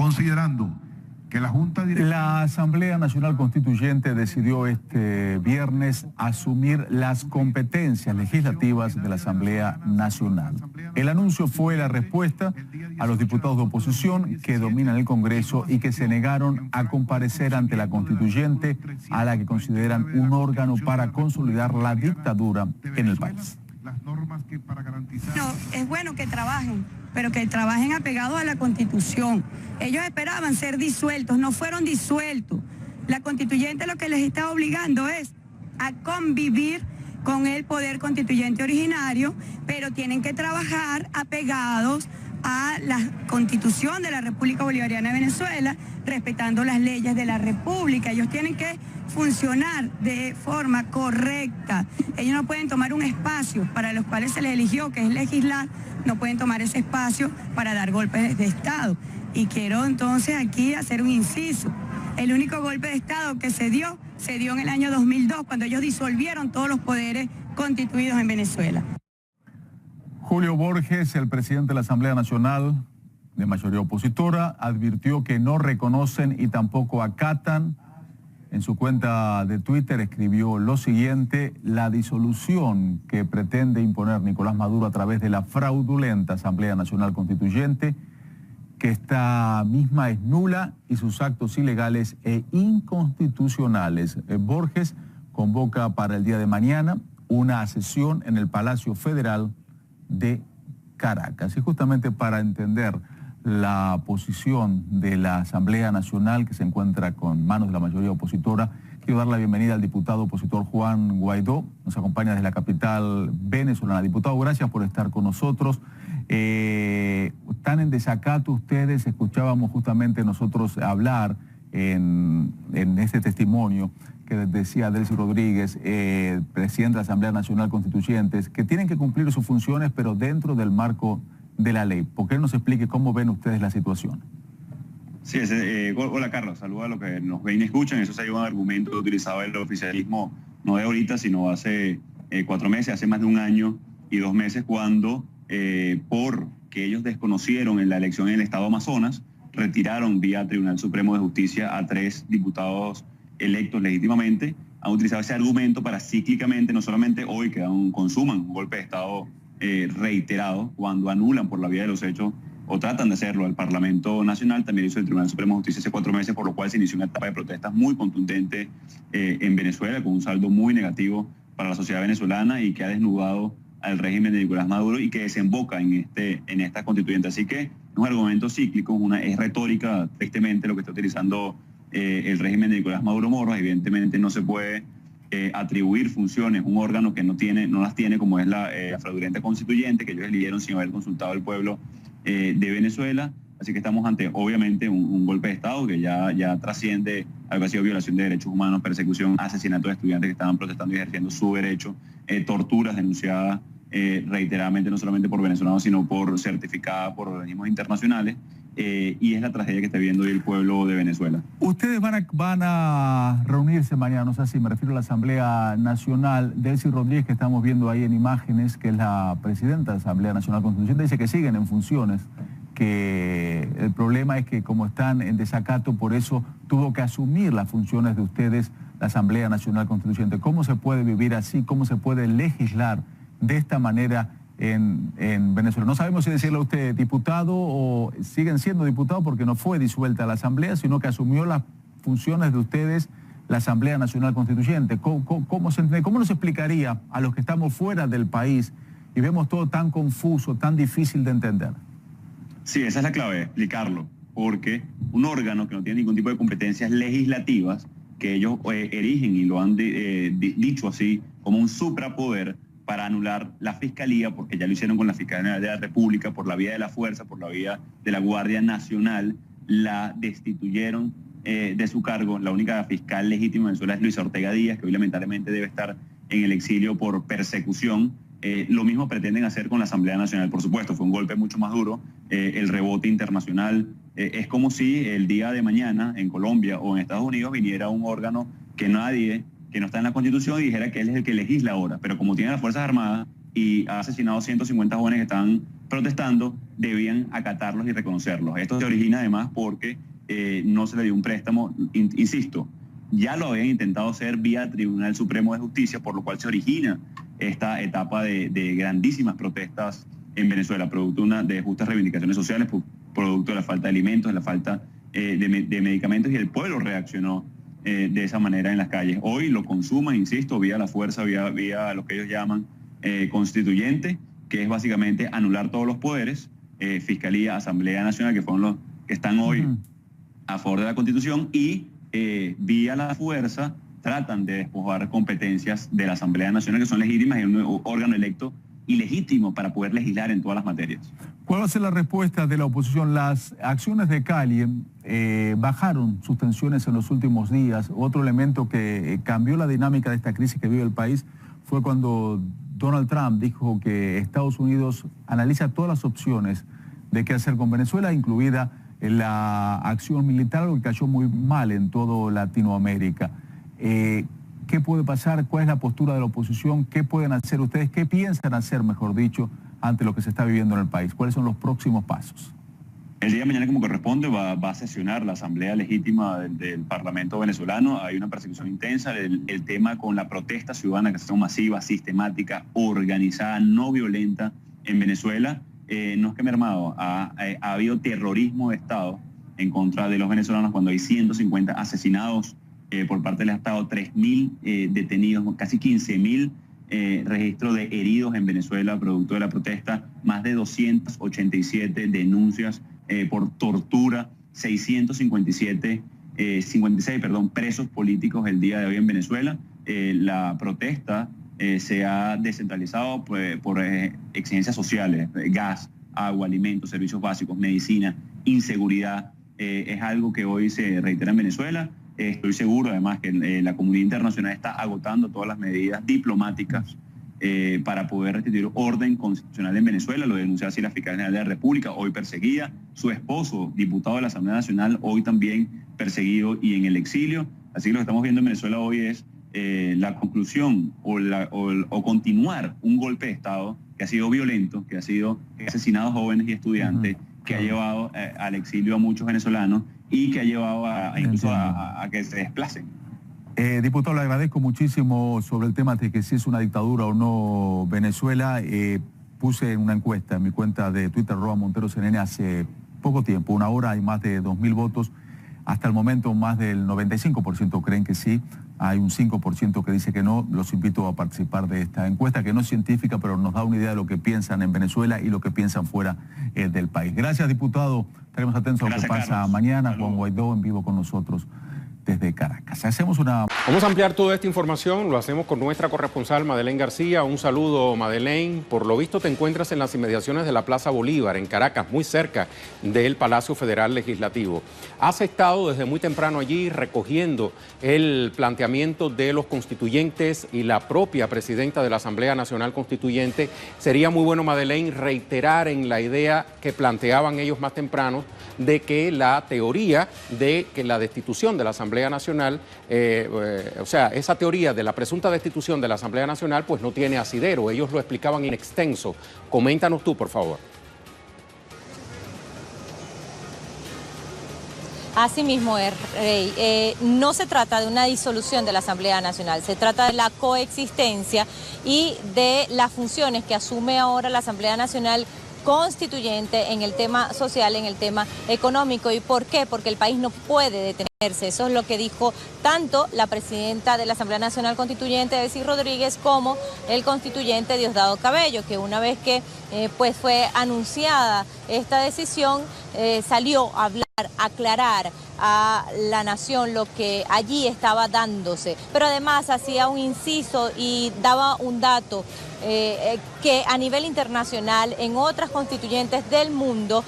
considerando que la Asamblea Nacional Constituyente decidió este viernes asumir las competencias legislativas de la Asamblea Nacional. El anuncio fue la respuesta a los diputados de oposición que dominan el Congreso y que se negaron a comparecer ante la Constituyente, a la que consideran un órgano para consolidar la dictadura en el país. No, es bueno que trabajen, pero que trabajen apegados a la Constitución. Ellos esperaban ser disueltos, no fueron disueltos. La Constituyente lo que les está obligando es a convivir con el poder constituyente originario, pero tienen que trabajar apegados a la Constitución de la República Bolivariana de Venezuela, respetando las leyes de la República. Ellos tienen que funcionar de forma correcta. Ellos no pueden tomar un espacio para los cuales se les eligió, que es legislar, no pueden tomar ese espacio para dar golpes de Estado. Y quiero entonces aquí hacer un inciso. El único golpe de Estado que se dio en el año 2002, cuando ellos disolvieron todos los poderes constituidos en Venezuela. Julio Borges, el presidente de la Asamblea Nacional de mayoría opositora, advirtió que no reconocen y tampoco acatan. En su cuenta de Twitter escribió lo siguiente: la disolución que pretende imponer Nicolás Maduro a través de la fraudulenta Asamblea Nacional Constituyente, que esta misma es nula y sus actos ilegales e inconstitucionales. Borges convoca para el día de mañana una sesión en el Palacio Federal de Caracas. Y justamente para entender la posición de la Asamblea Nacional, que se encuentra con manos de la mayoría opositora, quiero dar la bienvenida al diputado opositor Juan Guaidó. Nos acompaña desde la capital venezolana. Diputado, gracias por estar con nosotros. Están en desacato ustedes. Escuchábamos justamente nosotros hablar en este testimonio que decía Delcy Rodríguez, presidente de la Asamblea Nacional Constituyente, que tienen que cumplir sus funciones, pero dentro del marco de la ley. ¿Por qué no nos explique cómo ven ustedes la situación? Sí, hola Carlos, saludos a los que nos ven y escuchan. Eso es un argumento que utilizaba el oficialismo no de ahorita, sino hace 4 meses, hace más de 1 año y 2 meses, cuando porque ellos desconocieron en la elección en el estado Amazonas, retiraron vía Tribunal Supremo de Justicia a 3 diputados electos legítimamente. Han utilizado ese argumento para cíclicamente, no solamente hoy, que consuman un golpe de Estado reiterado, cuando anulan por la vía de los hechos o tratan de hacerlo al Parlamento Nacional. También hizo el Tribunal Supremo de Justicia hace 4 meses, por lo cual se inició una etapa de protestas muy contundente en Venezuela, con un saldo muy negativo para la sociedad venezolana y que ha desnudado al régimen de Nicolás Maduro y que desemboca en esta constituyente. Así que es un argumento cíclico, es retórica, tristemente, lo que está utilizando el régimen de Nicolás Maduro Moros. Evidentemente no se puede atribuir funciones a un órgano que no las tiene, como es la fraudulenta constituyente, que ellos eligieron sin haber consultado al pueblo de Venezuela. Así que estamos ante, obviamente, un golpe de Estado que ya trasciende algo que ha sido violación de derechos humanos, persecución, asesinato de estudiantes que estaban protestando y ejerciendo su derecho, torturas denunciadas reiteradamente, no solamente por venezolanos, sino certificadas por organismos internacionales. Y es la tragedia que está viviendo hoy el pueblo de Venezuela. Ustedes van a reunirse mañana, no sé si me refiero a la Asamblea Nacional. Delcy Rodríguez, que estamos viendo ahí en imágenes, que es la presidenta de la Asamblea Nacional Constituyente, dice que siguen en funciones, que el problema es que como están en desacato, por eso tuvo que asumir las funciones de ustedes la Asamblea Nacional Constituyente. ¿Cómo se puede vivir así? ¿Cómo se puede legislar de esta manera en Venezuela? No sabemos si decirle a usted diputado o siguen siendo diputados, porque no fue disuelta la Asamblea, sino que asumió las funciones de ustedes la Asamblea Nacional Constituyente. ¿Cómo nos explicaría a los que estamos fuera del país y vemos todo tan confuso, tan difícil de entender? Sí, esa es la clave, explicarlo, porque un órgano que no tiene ningún tipo de competencias legislativas, que ellos erigen y lo han dicho así, como un suprapoder para anular la Fiscalía, porque ya lo hicieron con la Fiscalía de la República, por la vía de la fuerza, por la vía de la Guardia Nacional, la destituyeron de su cargo. La única fiscal legítima en Venezuela es Luisa Ortega Díaz, que hoy lamentablemente debe estar en el exilio por persecución. Lo mismo pretenden hacer con la Asamblea Nacional, por supuesto. Fue un golpe mucho más duro. El rebote internacional es como si el día de mañana en Colombia o en Estados Unidos viniera un órgano que no está en la Constitución y dijera que él es el que legisla ahora. Pero como tiene las Fuerzas Armadas y ha asesinado 150 jóvenes que están protestando, debían acatarlos y reconocerlos. Esto se origina además porque no se le dio un préstamo, insisto, ya lo habían intentado hacer vía Tribunal Supremo de Justicia, por lo cual se origina esta etapa de grandísimas protestas en Venezuela, producto de justas reivindicaciones sociales, producto de la falta de alimentos, de la falta de medicamentos, y el pueblo reaccionó de esa manera en las calles. Hoy lo consuman, insisto, vía la fuerza, vía lo que ellos llaman constituyente, que es básicamente anular todos los poderes, Fiscalía, Asamblea Nacional, que fueron los que están hoy a favor de la Constitución, y vía la fuerza tratan de despojar competencias de la Asamblea Nacional, que son legítimas, y un órgano electo y legítimo para poder legislar en todas las materias. ¿Cuál va a ser la respuesta de la oposición? Las acciones de Cali bajaron sus tensiones en los últimos días. Otro elemento que cambió la dinámica de esta crisis que vive el país fue cuando Donald Trump dijo que Estados Unidos analiza todas las opciones de qué hacer con Venezuela, incluida la acción militar, algo que cayó muy mal en toda Latinoamérica. ¿Qué puede pasar? ¿Cuál es la postura de la oposición? ¿Qué pueden hacer ustedes? ¿Qué piensan hacer, mejor dicho, ante lo que se está viviendo en el país? ¿Cuáles son los próximos pasos? El día de mañana, como corresponde, va a sesionar la Asamblea Legítima del Parlamento venezolano. Hay una persecución intensa. El tema con la protesta ciudadana, que es masiva, sistemática, organizada, no violenta en Venezuela, no es que mermado. Ha habido terrorismo de Estado en contra de los venezolanos cuando hay 150 asesinados por parte del Estado, 3.000 detenidos, casi 15.000 registros de heridos en Venezuela producto de la protesta, más de 287 denuncias por tortura, 656 presos políticos el día de hoy en Venezuela. La protesta se ha descentralizado por exigencias sociales, gas, agua, alimentos, servicios básicos, medicina, inseguridad. Es algo que hoy se reitera en Venezuela. Estoy seguro además que la comunidad internacional está agotando todas las medidas diplomáticas para poder restituir orden constitucional en Venezuela. Lo denunció así la Fiscalía General de la República, hoy perseguida. Su esposo, diputado de la Asamblea Nacional, hoy también perseguido y en el exilio. Así que lo que estamos viendo en Venezuela hoy es la conclusión o continuar un golpe de Estado que ha sido violento, que ha sido asesinado jóvenes y estudiantes, que ha llevado al exilio a muchos venezolanos y que ha llevado incluso a que se desplacen. Diputado, le agradezco muchísimo sobre el tema de que si es una dictadura o no Venezuela. Puse una encuesta en mi cuenta de Twitter, @MonteroCNN, hace poco tiempo, una hora, hay más de 2.000 votos. Hasta el momento más del 95% creen que sí, hay un 5% que dice que no. Los invito a participar de esta encuesta, que no es científica, pero nos da una idea de lo que piensan en Venezuela y lo que piensan fuera del país. Gracias, diputado. Estaremos atentos a lo que pasa Carlos. Mañana. Juan Guaidó en vivo con nosotros desde Caracas. Vamos a ampliar toda esta información, lo hacemos con nuestra corresponsal Madeleine García. Un saludo, Madeleine. Por lo visto te encuentras en las inmediaciones de la Plaza Bolívar, en Caracas, muy cerca del Palacio Federal Legislativo. Has estado desde muy temprano allí recogiendo el planteamiento de los constituyentes y la propia presidenta de la Asamblea Nacional Constituyente. Sería muy bueno, Madeleine, reiterar en la idea que planteaban ellos más temprano de que la teoría de que la destitución de la Asamblea Nacional, o sea, esa teoría de la presunta destitución de la Asamblea Nacional, pues no tiene asidero. Ellos lo explicaban en extenso. Coméntanos tú, por favor. Así mismo es, Rey. No se trata de una disolución de la Asamblea Nacional, se trata de la coexistencia y de las funciones que asume ahora la Asamblea Nacional Constituyente en el tema social, en el tema económico. ¿Y por qué? Porque el país no puede detenerse. Eso es lo que dijo tanto la presidenta de la Asamblea Nacional Constituyente, Delcy Rodríguez, como el constituyente Diosdado Cabello, que una vez que pues fue anunciada esta decisión, salió a hablar, a aclarar a la nación lo que allí estaba dándose. Pero además hacía un inciso y daba un dato que a nivel internacional, en otras constituyentes del mundo,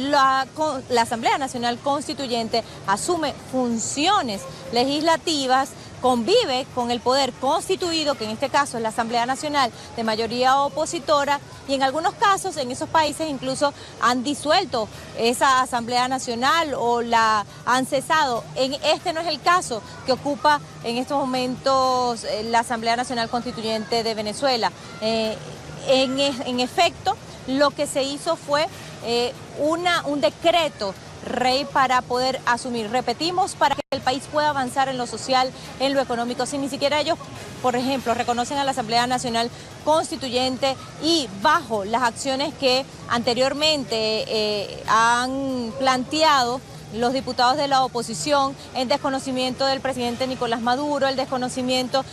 la Asamblea Nacional Constituyente asume funciones legislativas, convive con el poder constituido, que en este caso es la Asamblea Nacional de mayoría opositora, y en algunos casos en esos países incluso han disuelto esa Asamblea Nacional o la han cesado. Este no es el caso que ocupa en estos momentos la Asamblea Nacional Constituyente de Venezuela. En efecto, lo que se hizo fue un decreto, Rey, para poder asumir, repetimos, para que el país pueda avanzar en lo social, en lo económico, si ni siquiera ellos, por ejemplo, reconocen a la Asamblea Nacional Constituyente y bajo las acciones que anteriormente han planteado los diputados de la oposición, en desconocimiento del presidente Nicolás Maduro, el desconocimiento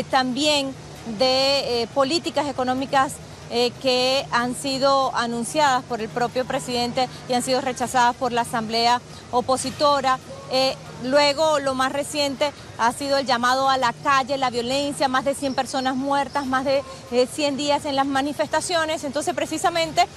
también de políticas económicas que han sido anunciadas por el propio presidente y han sido rechazadas por la asamblea opositora. Luego, lo más reciente ha sido el llamado a la calle, la violencia, más de 100 personas muertas, más de 100 días en las manifestaciones. Entonces, precisamente,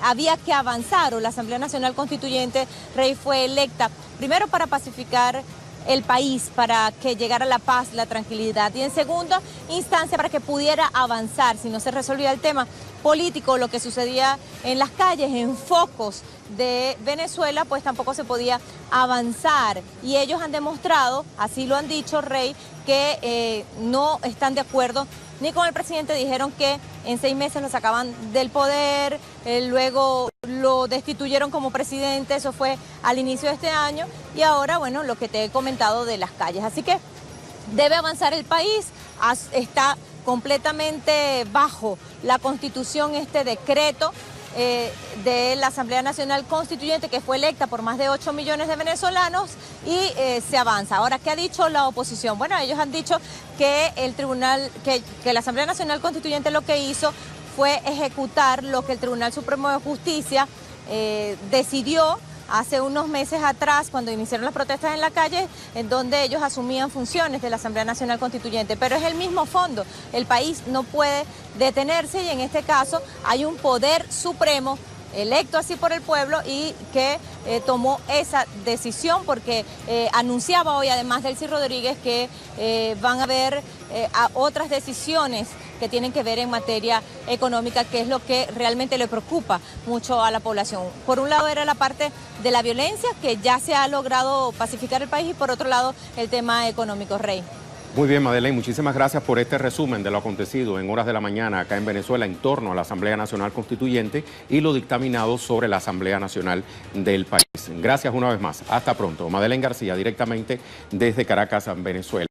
había que avanzar, o la Asamblea Nacional Constituyente, Rey, fue electa primero para pacificar el país, para que llegara la paz, la tranquilidad, y en segunda instancia para que pudiera avanzar, si no se resolvía el tema político, lo que sucedía en las calles, en focos de Venezuela, pues tampoco se podía avanzar. Y ellos han demostrado, así lo han dicho, Rey, que no están de acuerdo ni con el presidente. Dijeron que en 6 meses lo sacaban del poder, luego lo destituyeron como presidente, eso fue al inicio de este año, y ahora, bueno, lo que te he comentado de las calles. Así que debe avanzar el país, está completamente bajo la Constitución este decreto de la Asamblea Nacional Constituyente, que fue electa por más de 8 millones de venezolanos, y se avanza. Ahora, ¿qué ha dicho la oposición? Bueno, ellos han dicho que el tribunal, que la Asamblea Nacional Constituyente lo que hizo fue ejecutar lo que el Tribunal Supremo de Justicia decidió hace unos meses atrás, cuando iniciaron las protestas en la calle, en donde ellos asumían funciones de la Asamblea Nacional Constituyente. Pero es el mismo fondo, el país no puede detenerse, y en este caso hay un poder supremo electo así por el pueblo y que tomó esa decisión, porque anunciaba hoy, además Delcy Rodríguez, que van a haber otras decisiones que tienen que ver en materia económica, que es lo que realmente le preocupa mucho a la población. Por un lado era la parte de la violencia, que ya se ha logrado pacificar el país, y por otro lado el tema económico, Rey. Muy bien, Madeleine, muchísimas gracias por este resumen de lo acontecido en horas de la mañana acá en Venezuela en torno a la Asamblea Nacional Constituyente y lo dictaminado sobre la Asamblea Nacional del país. Gracias una vez más. Hasta pronto. Madeleine García, directamente desde Caracas, Venezuela.